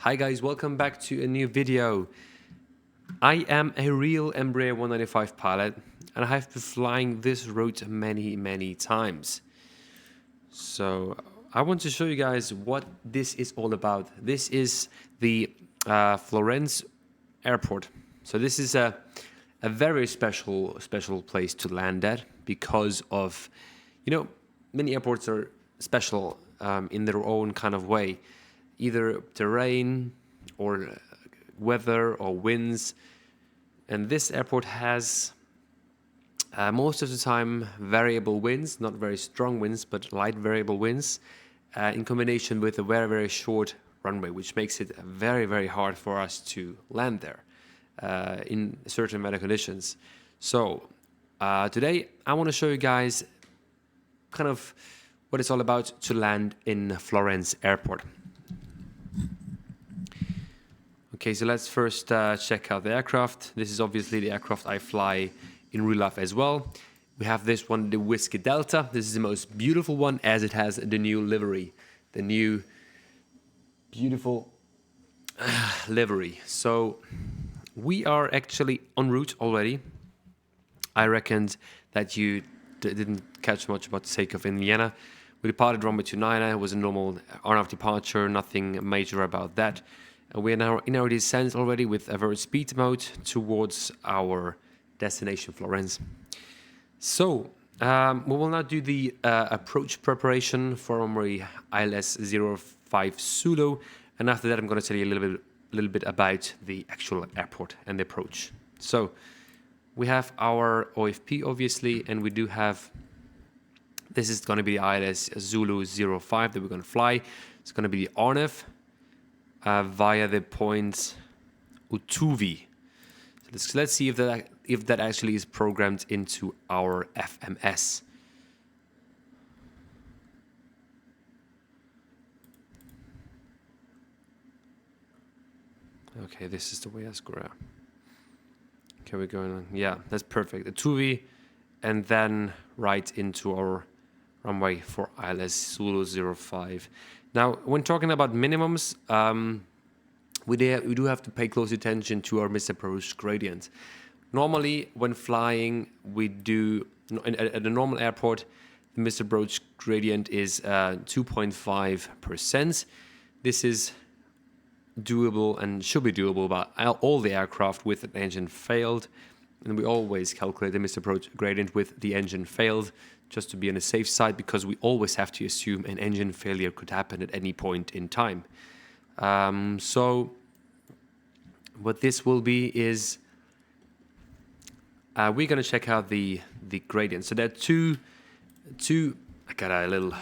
Hi guys, welcome back to a new video. I am a real Embraer 195 pilot and I have been flying this route many times. So I want to show you guys what this is all about. This is the Florence airport. So this is a very special place to land at because of, many airports are special in their own kind of way. Either terrain or weather or winds. And this airport has most of the time variable winds, not very strong winds, but light variable winds in combination with a very short runway, which makes it very hard for us to land there in certain weather conditions. So today I want to show you guys kind of what it's all about to land in Florence airport. Okay, so let's first check out the aircraft. This is obviously the aircraft I fly in real life as well. We have this one, the Whiskey Delta. This is the most beautiful one as it has the new livery, the new beautiful livery. So we are actually en route already. I reckoned that you didn't catch much about the takeoff in Vienna. We departed runway 29. It was a normal RNAV departure, nothing major about that. We are now in our descent already with avert speed mode towards our destination, Florence. So, we will now do the approach preparation for runway ILS-05 Zulu, and after that I'm going to tell you a little bit about the actual airport and the approach. So, we have our OFP obviously, and we do have, this is going to be the ILS Zulu 05 that we're going to fly. It's going to be the RNAV. Via the point Utuvi. So let's see if that actually is programmed into our FMS. Okay, this is the way I screw out. Okay, we're going on. Yeah, that's perfect. Utuvi, and then right into our runway for ILS Zulu 05. Now, when talking about minimums, we do have to pay close attention to our misapproach gradient. Normally, when flying, we do, at a normal airport, the misapproach gradient is 2.5%. This is doable and should be doable by all the aircraft with an engine failed. And we always calculate the misapproach gradient with the engine failed, just to be on the safe side, because we always have to assume an engine failure could happen at any point in time. So what this will be is we're going to check out the gradient. So there are two I got a little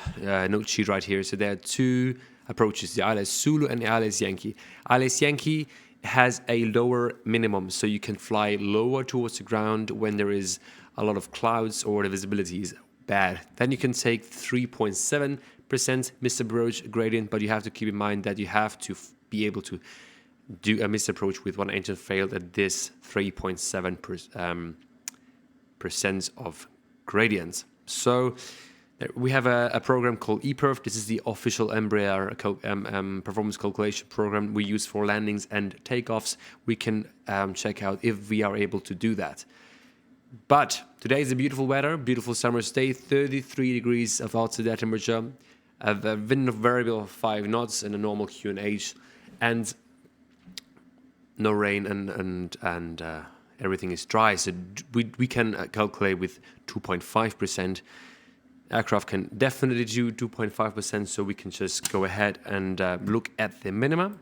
note sheet right here. So there are two approaches, the ILS Zulu and the ILS Yankee. ILS Yankee has a lower minimum, so you can fly lower towards the ground when there is a lot of clouds or the visibility is bad. Then you can take 3.7% misapproach gradient, but you have to keep in mind that you have to be able to do a misapproach with one engine failed at this 3.7% of gradient. So we have a program called ePerf. This is the official Embraer performance calculation program we use for landings and takeoffs. We can check out if we are able to do that. But today is a beautiful weather, beautiful summer's day, 33 degrees of outside air temperature, a wind of variable of 5 knots and a normal QNH, and no rain and everything is dry. So we can calculate with 2.5%. Aircraft can definitely do 2.5%, so we can just go ahead and look at the minima.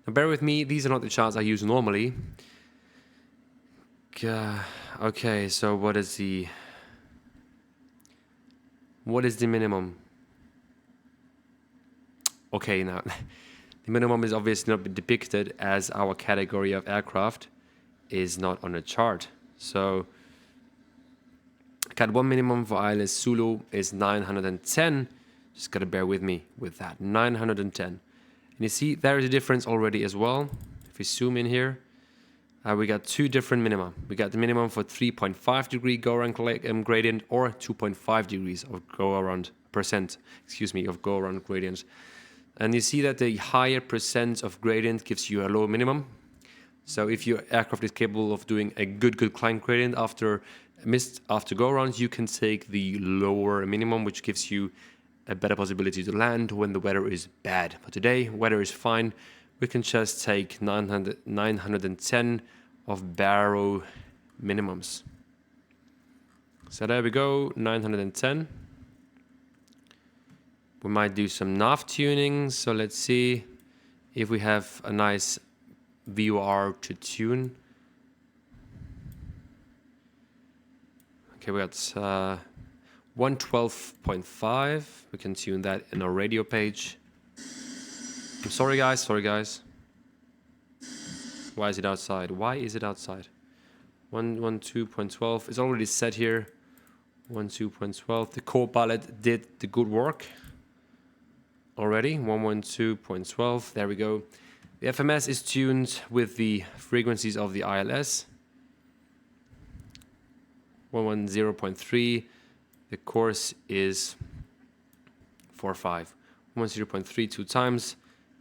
Now bear with me, these are not the charts I use normally. Okay, so what is the minimum? Okay, now the minimum is obviously not depicted as our category of aircraft is not on a chart. So Cat 1 minimum for ILS Zulu is 910. Just gotta bear with me with that, 910. And you see there is a difference already as well. If we zoom in here, we got two different minima. We got the minimum for 3.5 degree go-around gradient or 2.5 degrees of go-around of go-around gradient. And you see that the higher percent of gradient gives you a lower minimum. So if your aircraft is capable of doing a good climb gradient after go around, you can take the lower minimum, which gives you a better possibility to land when the weather is bad. But today, weather is fine. We can just take 910 of barrow minimums. So there we go, 910. We might do some nav tuning. So let's see if we have a nice VOR to tune. Okay, we got 112.5. We can tune that in our radio page. I'm sorry guys. Why is it outside? 112.12. It's already set here. 112.12. The core palette did the good work already. 112.12. There we go. The FMS is tuned with the frequencies of the ILS. 110.3. The course is 4.5. 110.3 two times,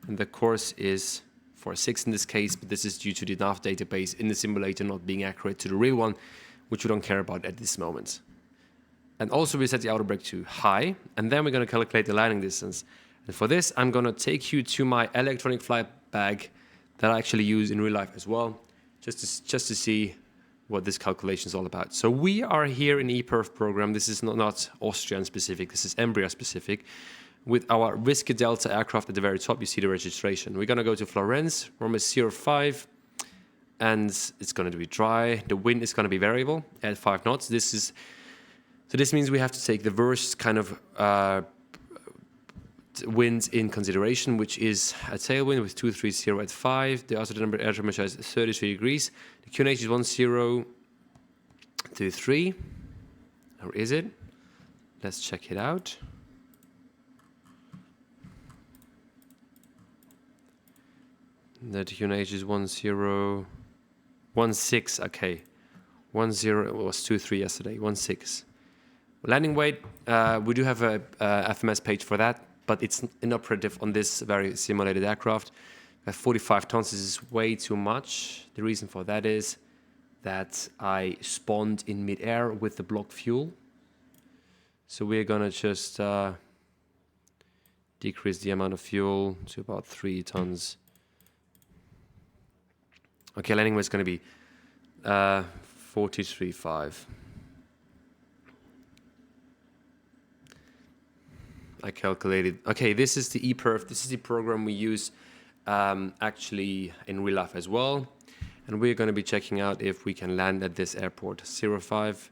and the course is 4.6 in this case, but this is due to the nav database in the simulator not being accurate to the real one, which we don't care about at this moment. And also we set the outer brake to high, and then we're going to calculate the landing distance. And for this, I'm going to take you to my electronic flight bag that I actually use in real life as well, just to see what this calculation is all about. So we are here in ePerf program. This is not Austrian specific, this is Embraer specific. With our Whiskey Delta aircraft at the very top, you see the registration. We're going to go to Florence, Runway 05, and it's going to be dry. The wind is going to be variable at 5 knots. This means we have to take the worst kind of wind in consideration, which is a tailwind with 230 at 5. The outside number air temperature is 33 degrees. The QNH is 1023. Or is it? Let's check it out. The QNH is 1016. Okay. 10, it was 23 yesterday. 16. Landing weight, we do have a FMS page for that, but it's inoperative on this very simulated aircraft. At 45 tons, this is way too much. The reason for that is that I spawned in midair with the blocked fuel. So we're gonna just decrease the amount of fuel to about 3 tons. Okay, landing weight is gonna be 43.5. I calculated. Okay, this is the ePerf. This is the program we use actually in real life as well. And we're going to be checking out if we can land at this airport. 05.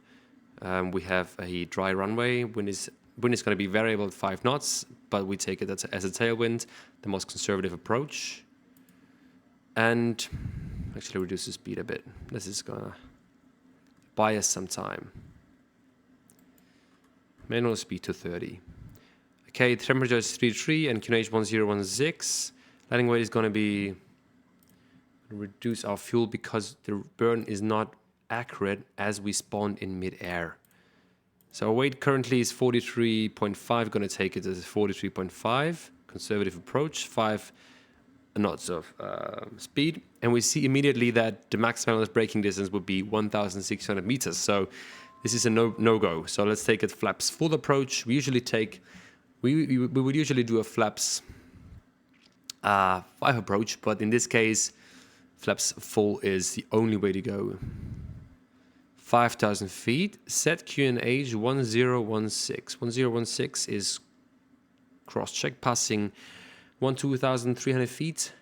We have a dry runway. Wind is going to be variable at 5 knots, but we take it as a tailwind, the most conservative approach. And actually reduce the speed a bit. This is going to buy us some time. Manual speed to 30. Okay, the temperature is 33 and QNH 1016. Landing weight is going to be reduce our fuel because the burn is not accurate as we spawned in midair. So our weight currently is 43.5. Going to take it as 43.5. Conservative approach, 5 knots of speed, and we see immediately that the maximum braking distance would be 1,600 meters. So this is a no-go. So let's take it flaps full approach. We usually take. We would usually do a flaps 5 approach, but in this case, flaps full is the only way to go. 5,000 feet, set QNH 1016. 1016 is cross-check, passing 2,300 feet.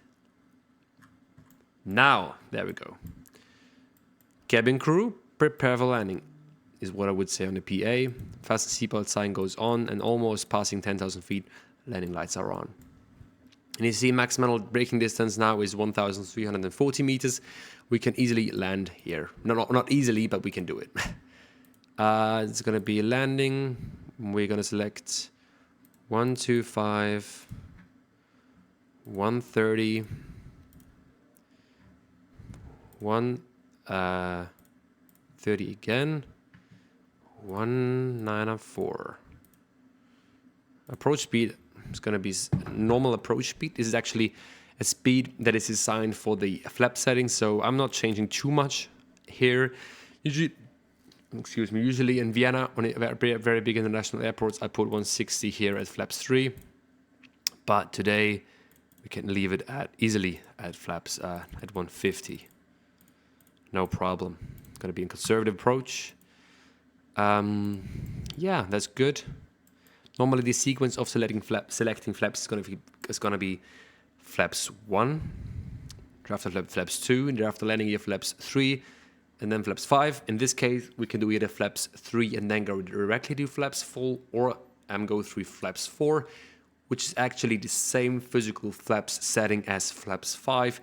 Now, there we go. Cabin crew, prepare for landing, is what I would say on the PA. Fasten seatbelt sign goes on, and almost passing 10,000 feet, landing lights are on. And you see maximum braking distance now is 1,340 meters. We can easily land here. No, not easily, but we can do it. It's going to be landing. We're going to select 125, 130, 130 again. 194. Approach speed It's going to be normal approach speed. This is actually a speed that is designed for the flap setting, so I'm not changing too much here. Usually in Vienna, on very big international airports, I put 160 here at flaps 3. But today, we can leave it easily at flaps at 150. No problem. Going to be a conservative approach. Yeah, that's good. Normally, the sequence of selecting flaps is going to be flaps 1, thereafter flaps 2, and thereafter landing gear flaps 3, and then flaps 5. In this case, we can do either flaps 3 and then go directly to flaps 4, or go through flaps 4, which is actually the same physical flaps setting as flaps 5.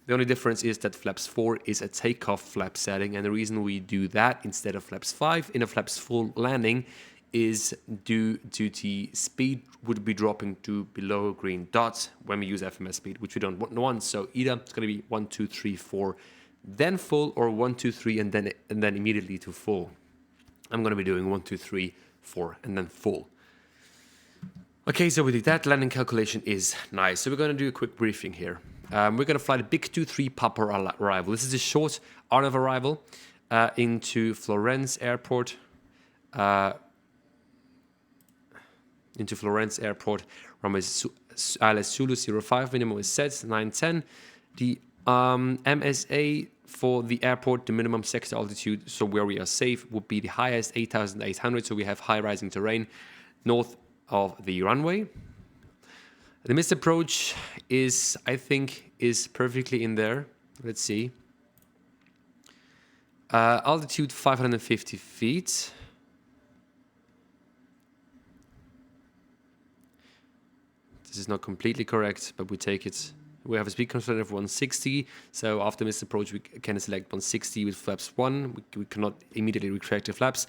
The only difference is that flaps 4 is a takeoff flap setting, and the reason we do that instead of flaps 5 in a flaps 4 landing is due to the speed would be dropping to below green dots when we use FMS speed, which we don't want. So either it's going to be 1, 2, 3, 4, then full, or 1, 2, 3, and then immediately to full. I'm going to be doing 1, 2, 3, 4, and then full. Okay, so we did that. Landing calculation is nice. So we're going to do a quick briefing here. We're going to fly the Big 23 Papa arrival. This is a short RNAV arrival into Florence Airport. Runway ILS Zulu 05, minimum is set 910. The MSA for the airport, the minimum sector altitude, so where we are safe, would be the highest 8,800. So we have high rising terrain north of the runway. The missed approach is, I think, is perfectly in there. Let's see. Altitude 550 feet. This is not completely correct, but we take it. We have a speed constraint of 160, so after missed approach, we can select 160 with flaps 1. We cannot immediately retract the flaps.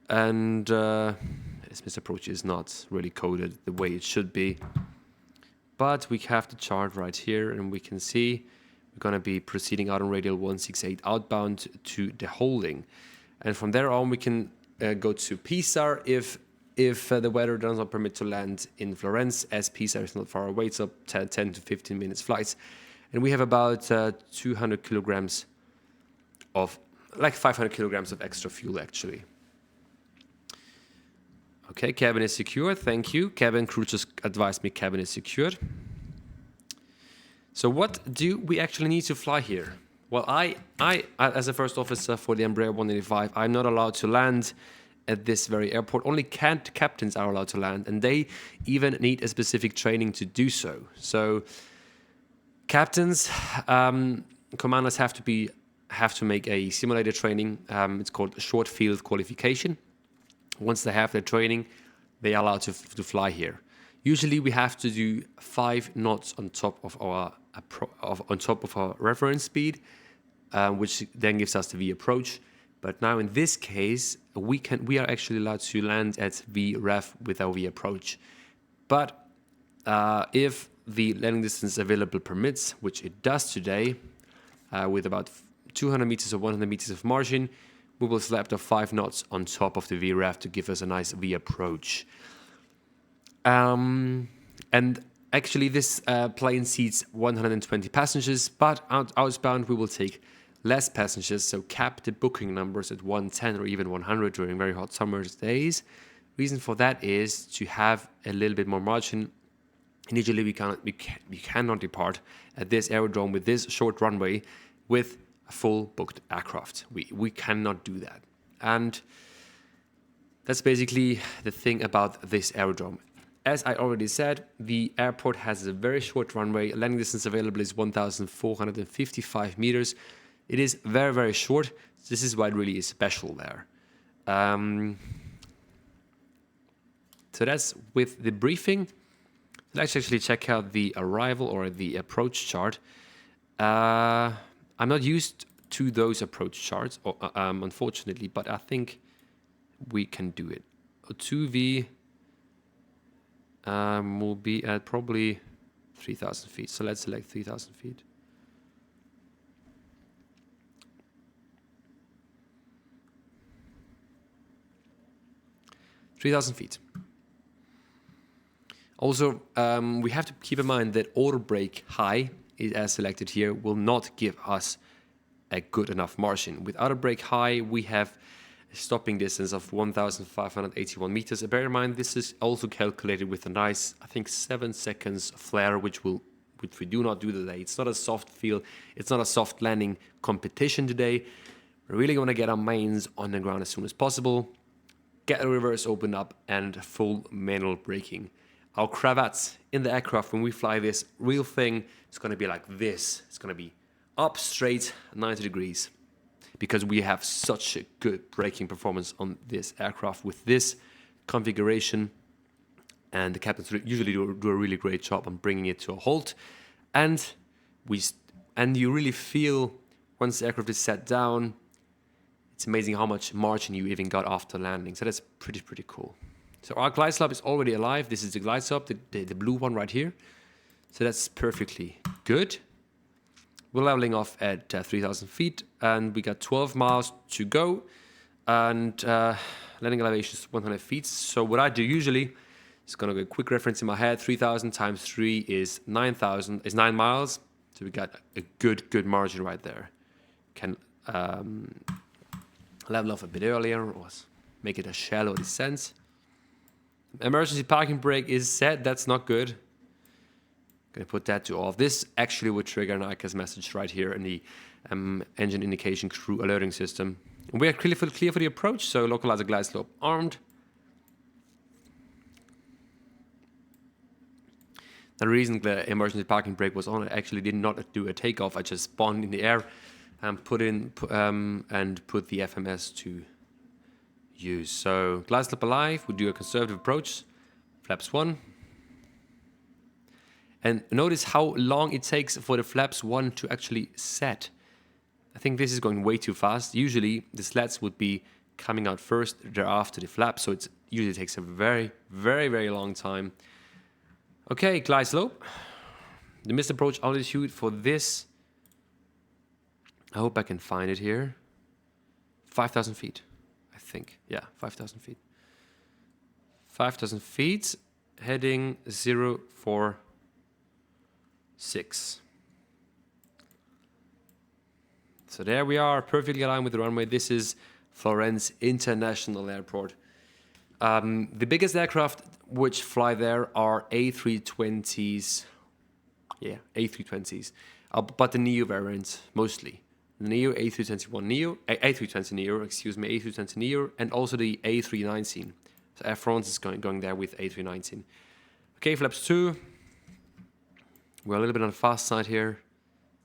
And this missed approach is not really coded the way it should be. But we have the chart right here, and we can see we're going to be proceeding out on radial 168 outbound to the holding. And from there on, we can go to Pisa if the weather does not permit to land in Florence, as Pisa is not far away. It's up 10 to 15 minutes flights. And we have about 200 kilograms of, like 500 kilograms of extra fuel, actually. Okay, cabin is secure. Thank you. Cabin crew just advised me cabin is secured. So what do we actually need to fly here? Well, I as a first officer for the Embraer 195, I'm not allowed to land at this very airport. Only captains are allowed to land, and they even need a specific training to do so. So captains, commanders have to make a simulator training. It's called short field qualification. Once they have their training, they are allowed to fly here. Usually, we have to do 5 knots on top of our reference speed, which then gives us the V approach. But now in this case, we are actually allowed to land at VREF with our V approach. But if the landing distance available permits, which it does today, with about 200 meters or 100 meters of margin, we will slap the 5 knots on top of the VREF to give us a nice V approach. And actually this plane seats 120 passengers, but outbound we will take less passengers, so cap the booking numbers at 110 or even 100 during very hot summer days. Reason for that is to have a little bit more margin. Initially, we cannot depart at this aerodrome with this short runway with a full booked aircraft. We cannot do that. And that's basically the thing about this aerodrome. As I already said, the airport has a very short runway. Landing distance available is 1,455 meters. It is very, very short. This is why it really is special there. So that's with the briefing. Let's actually check out the arrival or the approach chart. I'm not used to those approach charts, unfortunately, but I think we can do it. 2V will be at probably 3,000 feet. So let's select 3,000 feet. Also, we have to keep in mind that auto brake high, as selected here, will not give us a good enough margin. With auto brake high, we have a stopping distance of 1,581 meters. Bear in mind, this is also calculated with a nice, I think, 7 seconds flare, which we do not do today. It's not a soft feel. It's not a soft landing competition today. We're really going to get our mains on the ground as soon as possible. Get the reverse opened up and full manual braking. Our cravats in the aircraft, when we fly this real thing, it's going to be like this. It's going to be up straight 90 degrees because we have such a good braking performance on this aircraft with this configuration. And the captains usually do a really great job on bringing it to a halt. And you really feel once the aircraft is set down, it's amazing how much margin you even got after landing. So that's pretty cool. So our glide slope is already alive. This is the glide slope, the blue one right here. So that's perfectly good. We're leveling off at 3,000 feet and we got 12 miles to go. And landing elevation is 100 feet. So what I do usually is going to go a quick reference in my head. 3,000 times 3 is 9,000, is 9 miles. So we got a good margin right there. Can level off a bit earlier or make it a shallow descent. Emergency parking brake is set. That's not good. Going to put that to off. This actually would trigger an ICAS message right here in the engine indication crew alerting system. And we are clear for the approach, so localizer glide slope armed. The reason the emergency parking brake was on, I actually did not do a takeoff. I just spawned in the air and put the FMS to use. So glide slope alive, we do a conservative approach, flaps 1. And notice how long it takes for the flaps 1 to actually set. I think this is going way too fast. Usually the slats would be coming out first, thereafter the flaps. So it usually takes a very long time. Okay, glide slope. The missed approach altitude for this, I hope I can find it here. 5,000 feet. I think, yeah, 5,000 feet. 5,000 feet, heading 046. So there we are, perfectly aligned with the runway. This is Florence International Airport. The biggest aircraft which fly there are A320s. Yeah, A320s. But the Neo variants, mostly. The Neo, A321 Neo, A320 Neo, excuse me, A320 Neo, and also the A319. So Air France is going there with A319. Okay, flaps 2. We're a little bit on the fast side here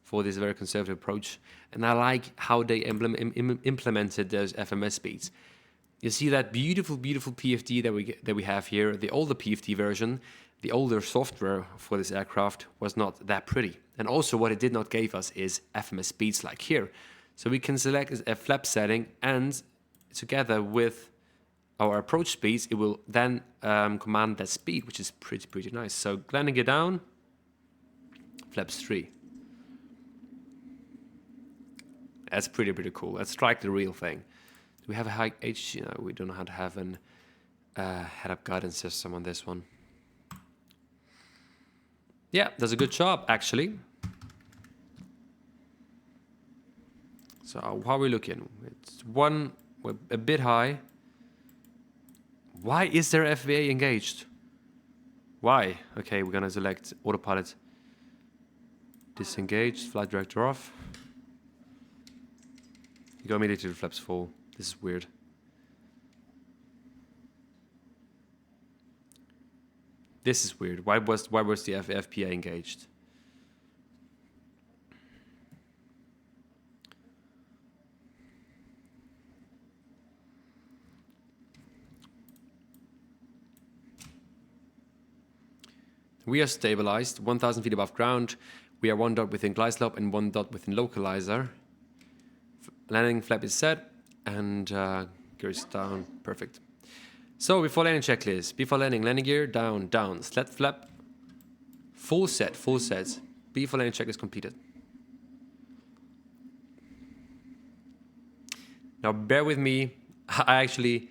for this very conservative approach. And I like how they implemented those FMS speeds. You see that beautiful PFD that we have here, the older PFD version. The older software for this aircraft was not that pretty. And also what it did not give us is FMS speeds like here. So we can select a flap setting and together with our approach speeds, it will then command that speed, which is pretty nice. So landing it down, flaps 3. That's pretty cool. Let's strike the real thing. Do we have a high H? No, we do not have an head-up guidance system on this one. Yeah, does a good job, actually. So how are we looking? It's we're a bit high. Why is there FVA engaged? Why? Okay, we're gonna select autopilot. Disengaged, flight director off. You go immediately to flaps full. This is weird. This is weird. Why was the FPA engaged? We are stabilized, 1,000 feet above ground. We are 1 dot within glide slope and 1 dot within localizer. Landing flap is set and gears down. Perfect. So before landing checklist. Before landing gear down, down. Slat flap, full set. Before landing checklist completed. Now bear with me. I actually,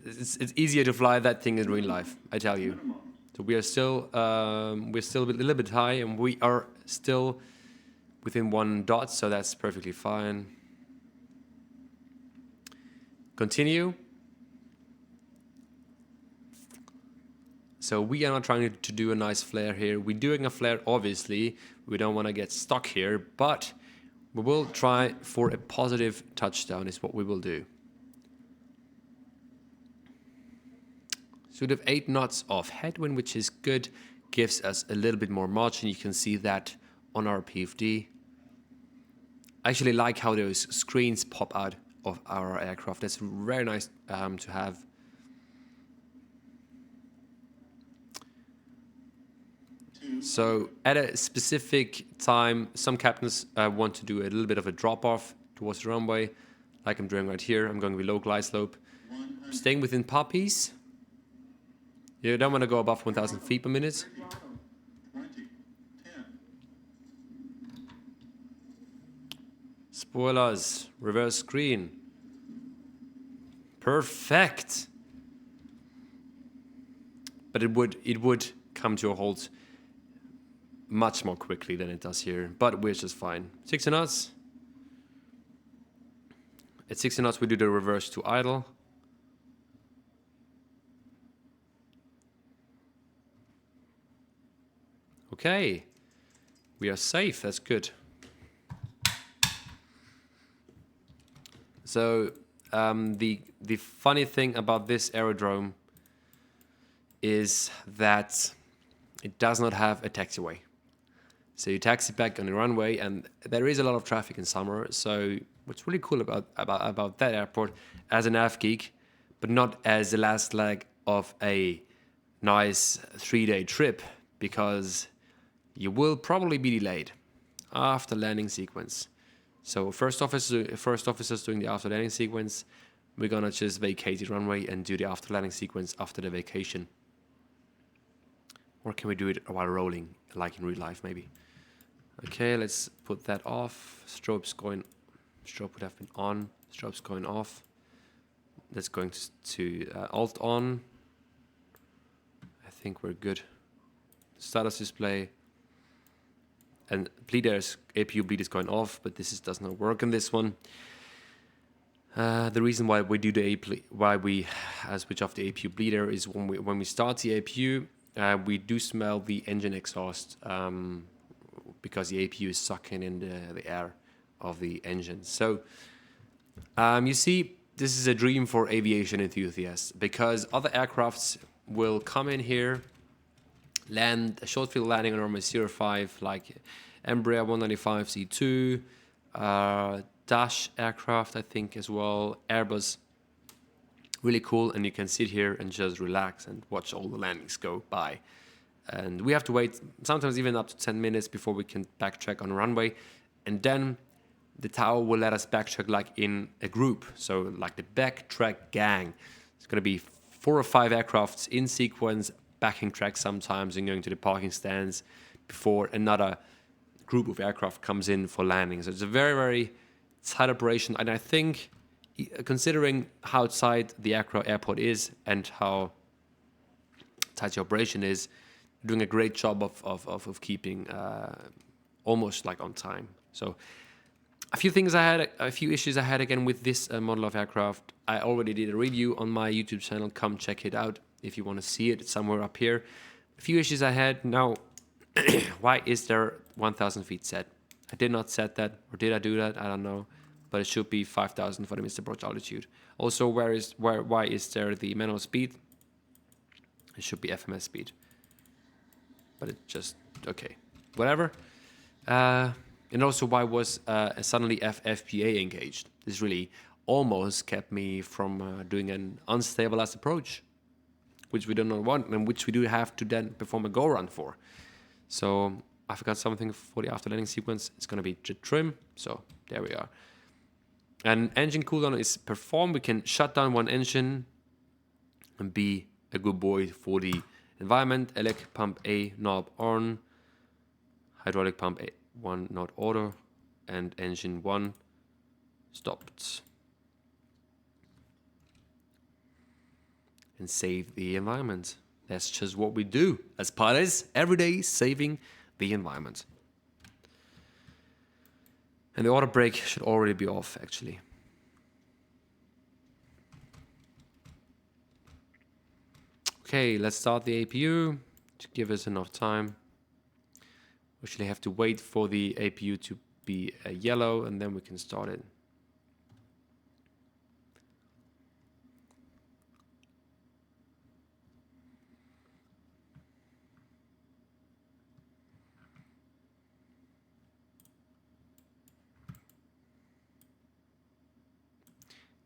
it's easier to fly that thing in real life, I tell you. So we're still a little bit high, and we are still within 1 dot, so that's perfectly fine. Continue. So we are not trying to do a nice flare here. We're doing a flare, obviously. We don't want to get stuck here, but we will try for a positive touchdown is what we will do. So we have 8 knots of headwind, which is good. Gives us a little bit more margin. You can see that on our PFD. I actually like how those screens pop out of our aircraft. That's very nice to have. So at a specific time, some captains want to do a little bit of a drop-off towards the runway, like I'm doing right here. I'm going below glide slope. Staying within poppies. You don't want to go above 1,000 feet per minute. Spoilers, reverse screen. Perfect. But it would come to a halt much more quickly than it does here, but we're just fine. 60 knots. At 60 knots, we do the reverse to idle. Okay, we are safe. That's good. So the funny thing about this aerodrome is that it does not have a taxiway. So you taxi back on the runway, and there is a lot of traffic in summer. So what's really cool about that airport as an AF geek, but not as the last leg of a nice 3-day trip, because you will probably be delayed after landing sequence. So first officers doing the after landing sequence. We're gonna just vacate the runway and do the after landing sequence after the vacation. Or can we do it while rolling, like in real life, maybe? Okay, let's put that off. Strobe would have been on. Strobe's going off. That's going to alt on. I think we're good. Status display. And bleeder's APU bleed is going off, but this does not work on this one. The reason why we do switch off the APU bleeder is when we start the APU, we do smell the engine exhaust because the APU is sucking in the air of the engine. So you see, this is a dream for aviation enthusiasts, because other aircrafts will come in here, land a short field landing on runway 05, like Embraer 195 C2, Dash aircraft, I think, as well, Airbus. Really cool, and you can sit here and just relax and watch all the landings go by. And we have to wait sometimes even up to 10 minutes before we can backtrack on a runway, and then the tower will let us backtrack like in a group, so like the backtrack gang. It's going to be 4 or 5 aircrafts in sequence, backing track sometimes and going to the parking stands before another group of aircraft comes in for landing. So it's a very, very tight operation, and I think, considering how tight the airport is and how tight the operation is, doing a great job of keeping almost like on time. So a few issues I had again with this model of aircraft. I already did a review on my YouTube channel. Come check it out if you want to see it. It's somewhere up here. A few issues I had. Now, why is there 1,000 feet set? I did not set that, or did I do that? I don't know. But it should be 5,000 for the missed approach altitude. Also, why is there the manual speed? It should be FMS speed. But it just, okay, whatever. And also, why was suddenly FPA engaged? This really almost kept me from doing an unstabilized approach, which we do not want, and which we do have to then perform a go run for. So I forgot something for the after landing sequence. It's going to be jet trim. So there we are. And engine cooldown is performed. We can shut down one engine and be a good boy for the environment. Elec pump A knob on. Hydraulic pump A 1 not auto. And engine 1 stopped. and save the environment. That's just what we do as pilots, every day saving the environment. And the auto brake should already be off, actually. Okay, let's start the APU to give us enough time. We actually have to wait for the APU to be yellow, and then we can start it.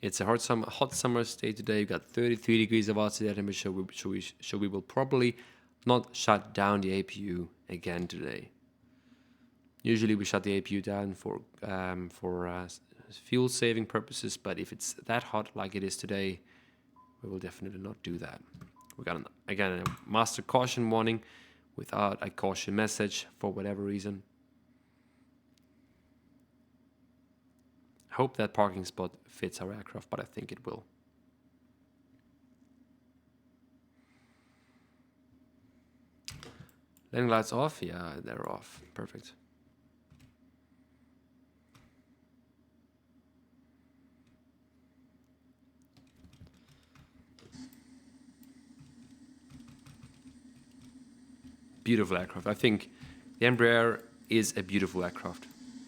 It's a hot summer day today. We've got 33 degrees of outside temperature, so we will probably not shut down the APU again today. Usually we shut the APU down for fuel saving purposes, but if it's that hot like it is today, we will definitely not do that. We got again a master caution warning without a caution message for whatever reason. Hope that parking spot fits our aircraft, but I think it will. Landing lights off? Yeah, they're off. Perfect. Beautiful aircraft. I think the Embraer is a beautiful aircraft.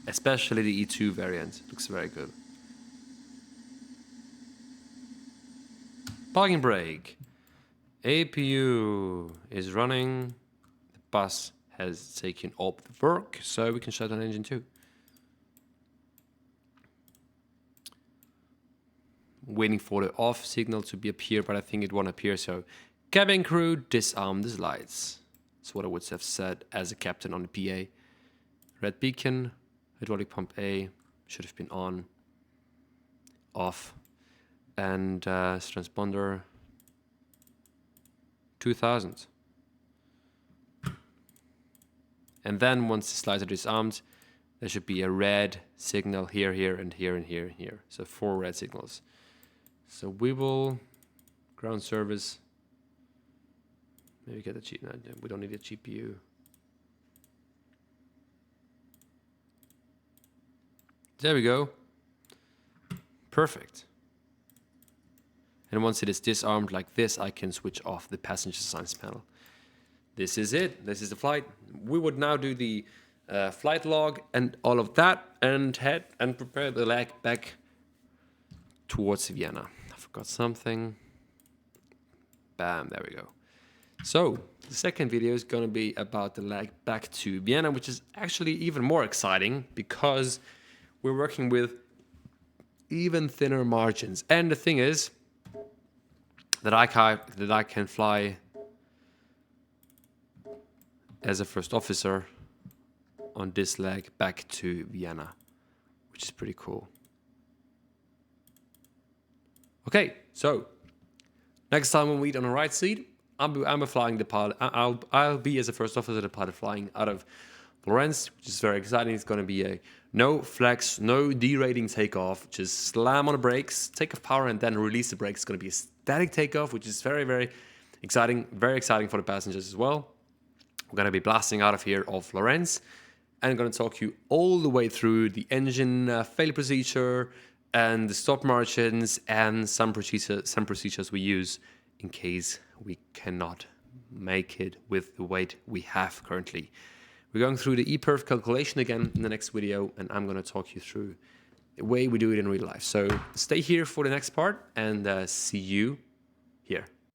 Especially the E2 variant. Looks very good. Parking brake. APU is running. The bus has taken up the work, so we can shut down engine 2. Waiting for the off signal to appear, but I think it won't appear, so cabin crew, disarm these lights. That's what I would have said as a captain on the PA. Red beacon. Hydraulic pump A should have been on, off, and transponder 2000. And then once the slides are disarmed, there should be a red signal here, here, and here, and here, and here. So 4 red signals. So we will ground service. Maybe get a cheap. No, we don't need a GPU. There we go. Perfect. And once it is disarmed like this, I can switch off the passenger signs panel. This is it. This is the flight. We would now do the flight log and all of that and head and prepare the leg back towards Vienna. I forgot something. Bam, there we go. So the second video is going to be about the leg back to Vienna, which is actually even more exciting because we're working with even thinner margins. And the thing is that I can fly as a first officer on this leg back to Vienna, which is pretty cool. Okay, so next time we meet on the right seat, I'm flying the pilot. I'll be as a first officer the pilot flying out of Florence, which is very exciting. It's going to be a no flex, no derating takeoff. Just slam on the brakes, take off power, and then release the brakes. It's going to be a static takeoff, which is very, very exciting. Very exciting for the passengers as well. We're going to be blasting out of here of Florence, and I'm going to talk you all the way through the engine failure procedure and the stop margins and some procedures we use in case we cannot make it with the weight we have currently. We're going through the ePerf calculation again in the next video, and I'm going to talk you through the way we do it in real life. So stay here for the next part, and see you here.